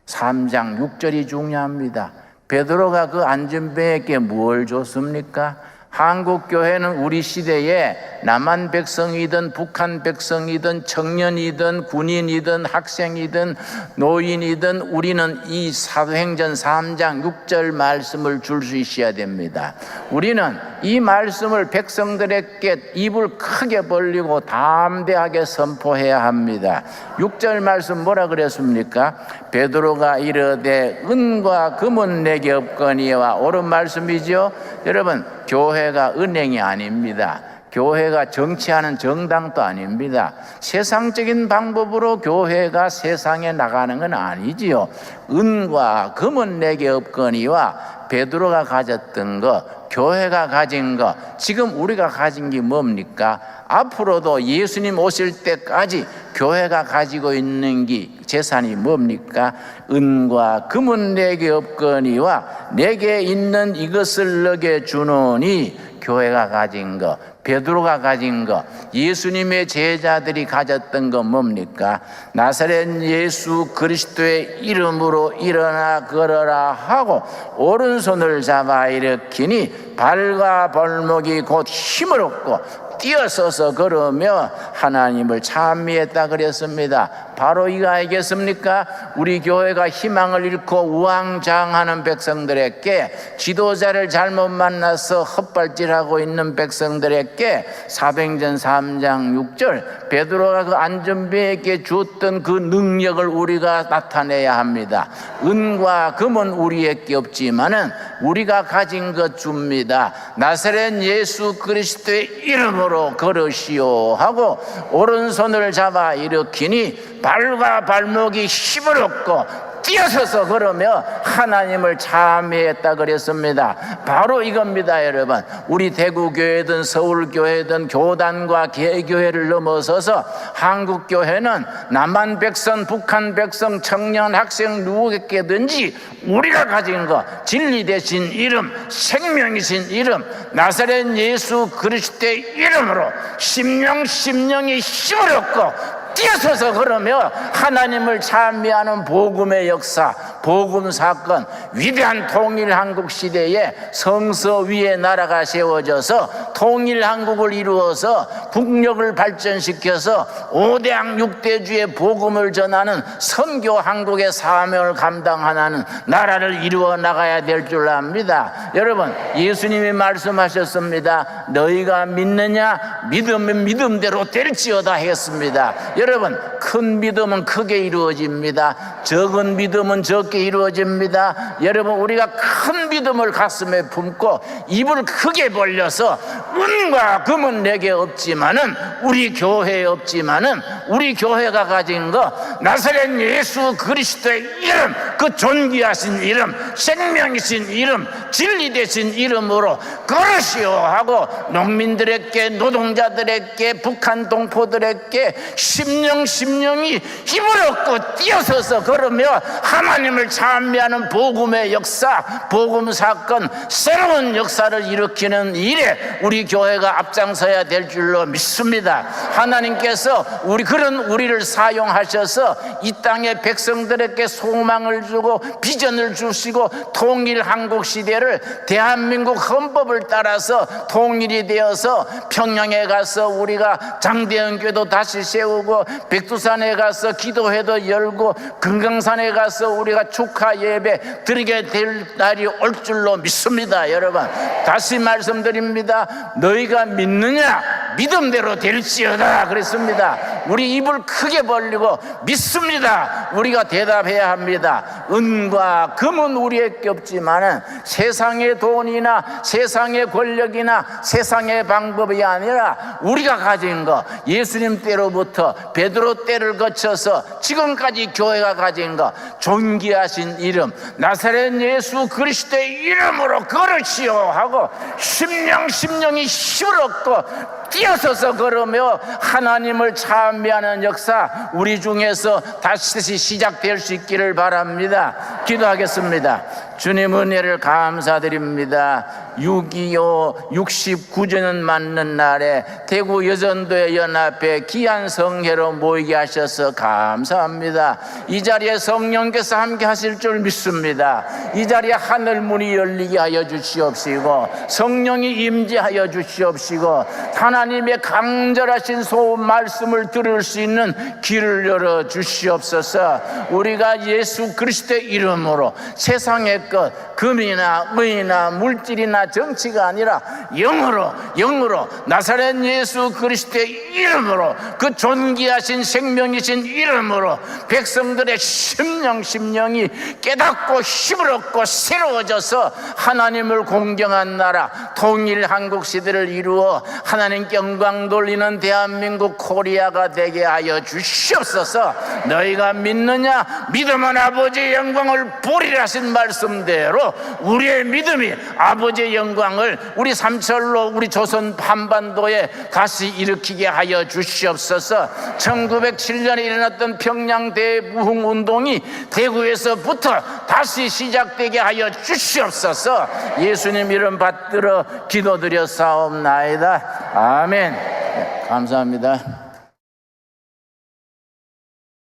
3장 6절이 중요합니다. 베드로가 그 안전뱅이에게 뭘 줬습니까? 한국교회는 우리 시대에 남한 백성이든 북한 백성이든 청년이든 군인이든 학생이든 노인이든 우리는 이 사도행전 3장 6절 말씀을 줄 수 있어야 됩니다. 우리는 이 말씀을 백성들에게 입을 크게 벌리고 담대하게 선포해야 합니다. 6절 말씀 뭐라 그랬습니까? 베드로가 이르되 은과 금은 내게 없거니와 옳은 말씀이죠. 여러분, 교회가 은행이 아닙니다. 교회가 정치하는 정당도 아닙니다. 세상적인 방법으로 교회가 세상에 나가는 건 아니지요. 은과 금은 내게 없거니와 베드로가 가졌던 거, 교회가 가진 거, 지금 우리가 가진 게 뭡니까? 앞으로도 예수님 오실 때까지 교회가 가지고 있는 게 재산이 뭡니까? 은과 금은 내게 없거니와 내게 있는 이것을 너게 주노니 교회가 가진 거, 베드로가 가진 거, 예수님의 제자들이 가졌던 거 뭡니까? 나사렛 예수 그리스도의 이름으로 일어나 걸어라 하고 오른손을 잡아 일으키니 발과 발목이 곧 힘을 얻고 뛰어서서 걸으며 하나님을 찬미했다 그랬습니다. 바로 이거 알겠습니까? 우리 교회가 희망을 잃고 우왕좌왕하는 백성들에게, 지도자를 잘못 만나서 헛발질하고 있는 백성들에게 사도행전 3장 6절 베드로가 그 안전뱅이에게 주었던 그 능력을 우리가 나타내야 합니다. 은과 금은 우리에게 없지만은 우리가 가진 것 줍니다. 나사렛 예수 그리스도의 이름으로 걸으시오 하고 오른손을 잡아 일으키니 발과 발목이 힘을 얻고 뛰어서서 걸으며 하나님을 찬미했다 그랬습니다. 바로 이겁니다. 여러분, 우리 대구교회든 서울교회든 교단과 개교회를 넘어서서 한국교회는 남한 백성, 북한 백성, 청년, 학생 누구에게든지 우리가 가진 거, 진리 대신 이름, 생명이신 이름, 나사렛 예수 그리스도의 이름으로 심령이 힘을 얻고 뛰어서서 걸으며 하나님을 찬미하는 복음의 역사, 복음 사건, 위대한 통일한국 시대에 성서 위에 나라가 세워져서 통일한국을 이루어서 국력을 발전시켜서 5대양 6대주의 복음을 전하는 선교한국의 사명을 감당하는 나라를 이루어 나가야 될 줄 압니다. 여러분, 예수님이 말씀하셨습니다. 너희가 믿느냐? 믿으면 믿음대로 될지어다 했습니다. 여러분, 큰 믿음은 크게 이루어집니다. 적은 믿음은 적게 이루어집니다. 여러분, 우리가 큰 믿음을 가슴에 품고 입을 크게 벌려서 은과 금은 내게 없지만은, 우리 교회에 없지만은 우리 교회가 가진 거 나사렛 예수 그리스도의 이름, 그 존귀하신 이름, 생명이신 이름, 진리 되신 이름으로 걸으시오 하고 농민들에게, 노동자들에게, 북한 동포들에게 심령이 힘을 얻고 뛰어서서 걸으며 하나님을 찬미하는 복음의 역사, 복음 사건, 새로운 역사를 일으키는 일에 우리 교회가 앞장서야 될 줄로 믿습니다. 하나님께서 우리를 사용하셔서 이 땅의 백성들에게 소망을 주고 비전을 주시고 통일 한국 시대를 대한민국 헌법을 따라서 통일이 되어서 평양에 가서 우리가 장대현 교회도 다시 세우고 열고 백두산에 가서 기도회도 열고 금강산에 가서 우리가 축하 예배 드리게 될 날이 올 줄로 믿습니다. 여러분, 다시 말씀드립니다. 너희가 믿느냐? 믿음대로 될지어다 그랬습니다. 우리 입을 크게 벌리고 믿습니다. 우리가 대답해야 합니다. 은과 금은 우리에게 없지만은 세상의 돈이나 세상의 권력이나 세상의 방법이 아니라 우리가 가진 거, 예수님 때로부터 베드로 때를 거쳐서 지금까지 교회가 가진 거, 존귀하신 이름 나사렛 예수 그리스도의 이름으로 걸으시오 하고 심령이 힘을 얻고 뛰어서서 걸으며 하나님을 찬미하는 역사 우리 중에서 다시 시작될 수 있기를 바랍니다. 기도하겠습니다. 주님 은혜를 감사드립니다. 6.25 69주년 맞는 날에 대구 여전도의 연합회 귀한 성회로 모이게 하셔서 감사합니다. 이 자리에 성령께서 함께 하실 줄 믿습니다. 이 자리에 하늘 문이 열리게 하여 주시옵시고 성령이 임재하여 주시옵시고 하나님의 강절하신 소원 말씀을 들을 수 있는 길을 열어 주시옵소서. 우리가 예수 그리스도의 이름으로 세상의 것, 금이나 의나 물질이나 정치가 아니라 영으로 나사렛 예수 그리스도의 이름으로, 그 존귀하신 생명이신 이름으로 백성들의 심령이 깨닫고 힘을 얻고 새로워져서 하나님을 공경한 나라 통일 한국 시대를 이루어 하나님께 영광 돌리는 대한민국 코리아가 되게 하여 주시옵소서. 너희가 믿느냐? 믿으면 아버지의 영광을 보리라 하신 말씀대로 우리의 믿음이 아버지의 영광을 우리 삼철로 우리 조선 한반도에 다시 일으키게 하여 주시옵소서. 1907년에 일어났던 평양 대무흥운동이 대구에서부터 다시 시작되게 하여 주시옵소서. 예수님 이름 받들어 기도드려 사옵나이다. 아멘. 감사합니다.